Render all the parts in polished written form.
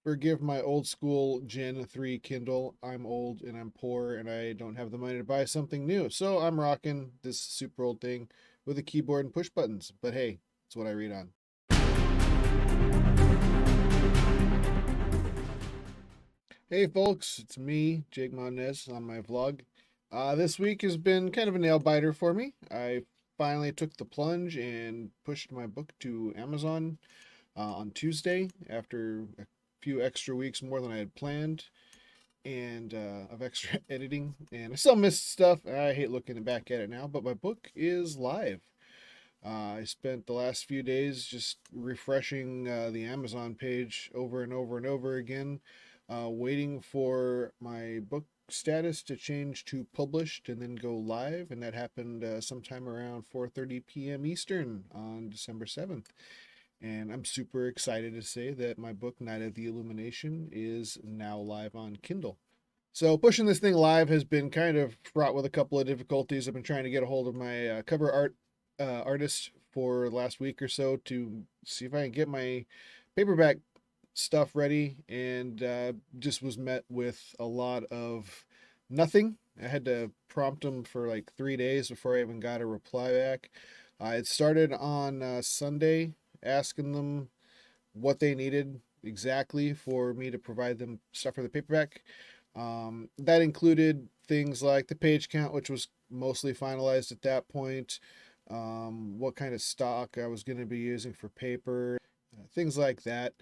Forgive my old school Gen 3 Kindle. I'm old and I'm poor and I don't have the money to buy something new. So I'm rocking this super old thing with a keyboard and push buttons. But hey, it's what I read on. Hey folks, it's me, Jake Monez, on my vlog. This week has been kind of a nail biter for me. I finally took the plunge and pushed my book to Amazon on Tuesday after a few extra weeks more than I had planned and of extra editing. And I still missed stuff. I hate looking back at it now, but my book is live. I spent the last few days just refreshing the Amazon page over and over and over again, waiting for my book status to change to published and then go live. And that happened sometime around 4:30 p.m. Eastern on December 7th. And I'm super excited to say that my book, Night of the Illumination, is now live on Kindle. So pushing this thing live has been kind of fraught with a couple of difficulties. I've been trying to get a hold of my cover art artist for the last week or so to see if I can get my paperback stuff ready, and just was met with a lot of nothing. I had to prompt him for like 3 days before I even got a reply back. It started on Sunday asking them what they needed exactly for me to provide them stuff for the paperback. That included things like the page count, which was mostly finalized at that point, what kind of stock I was going to be using for paper, things like that.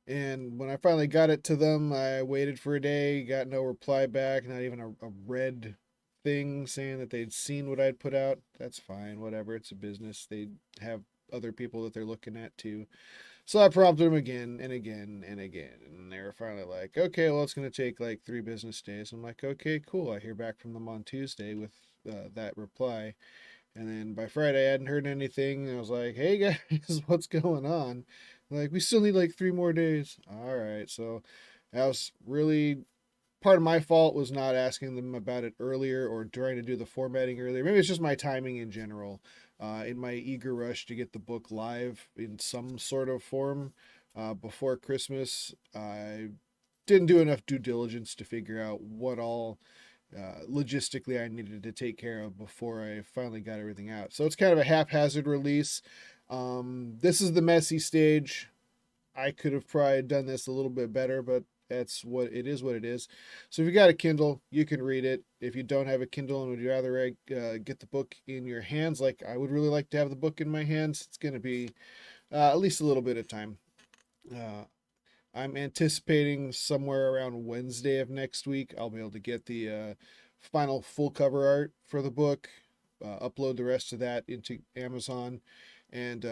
And when I finally got it to them, I waited for a day, got no reply back, not even a red thing saying that they'd seen what I'd put out. That's fine, whatever. It's a business. They have other people that they're looking at too. So I prompted them again and again and again. And they were finally like, okay, well, it's going to take like 3 business days. I'm like, okay, cool. I hear back from them on Tuesday with that reply. And then by Friday, I hadn't heard anything. And I was like, hey guys, what's going on? Like, we still need like 3 more days. All right. So that was really part of my fault, was not asking them about it earlier or trying to do the formatting earlier. Maybe it's just my timing in general. In my eager rush to get the book live in some sort of form before Christmas, I didn't do enough due diligence to figure out what all logistically I needed to take care of before I finally got everything out. So it's kind of a haphazard release. This is the messy stage. I could have probably done this a little bit better, but that's what it is. What it is. So if you got a Kindle, you can read it. If you don't have a Kindle and would you rather get the book in your hands, like I would really like to have the book in my hands, it's going to be at least a little bit of time. Uh, I'm anticipating somewhere around Wednesday of next week, I'll be able to get the final full cover art for the book, upload the rest of that into Amazon, and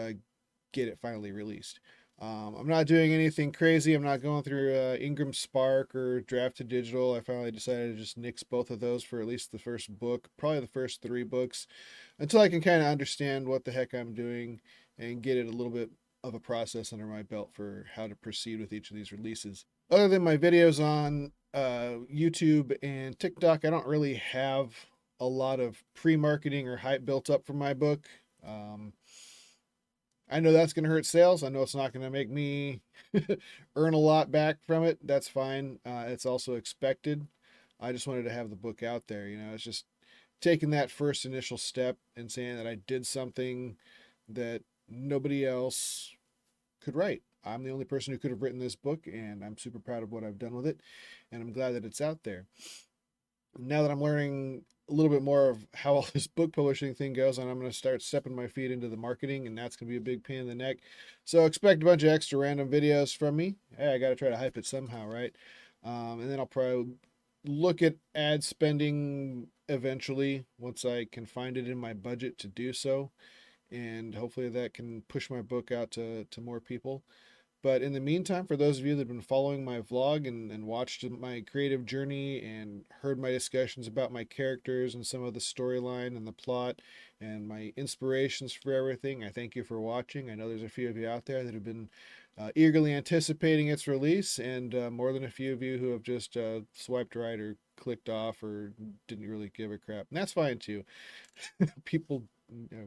get it finally released. I'm not doing anything crazy. I'm not going through Ingram Spark or Draft to Digital. I finally decided to just nix both of those for at least the first book, probably the first 3 books, until I can kind of understand what the heck I'm doing and get it a little bit of a process under my belt for how to proceed with each of these releases. Other than my videos on YouTube and TikTok, I don't really have a lot of pre-marketing or hype built up for my book. Um, I know that's going to hurt sales. I know it's not going to make me earn a lot back from it. That's fine. It's also expected. I just wanted to have the book out there. It's just taking that first initial step and saying that I did something that nobody else could write. I'm the only person who could have written this book, and I'm super proud of what I've done with it, and I'm glad that it's out there. Now that I'm learning a little bit more of how all this book publishing thing goes, and I'm going to start stepping my feet into the marketing, and that's going to be a big pain in the neck. So expect a bunch of extra random videos from me. Hey, I got to try to hype it somehow, right? And then I'll probably look at ad spending eventually once I can find it in my budget to do so, and hopefully that can push my book out to more people. But in the meantime, for those of you that have been following my vlog and watched my creative journey and heard my discussions about my characters and some of the storyline and the plot and my inspirations for everything, I thank you for watching. I know there's a few of you out there that have been eagerly anticipating its release, and more than a few of you who have just swiped right or clicked off or didn't really give a crap. And that's fine too. People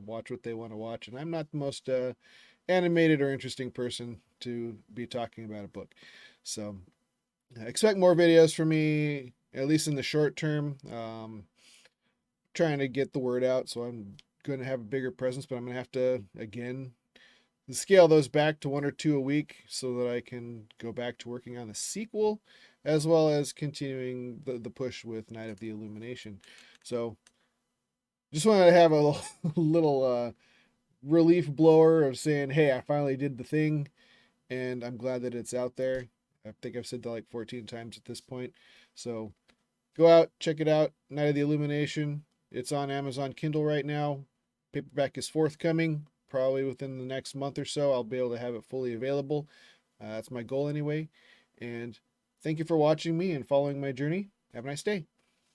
watch what they want to watch, and I'm not the most animated or interesting person to be talking about a book. So expect more videos from me, at least in the short term. Trying to get the word out, so I'm going to have a bigger presence, but I'm going to have to, again, scale those back to 1 or 2 a week so that I can go back to working on the sequel as well as continuing the push with Night of the Illumination. So just wanted to have a little relief blower of saying, hey, I finally did the thing, and I'm glad that it's out there. I think I've said that like 14 times at this point. So go out, check it out. Night of the Illumination. It's on Amazon Kindle right now. Paperback is forthcoming. Probably within the next month or so, I'll be able to have it fully available. That's my goal anyway. And thank you for watching me and following my journey. Have a nice day.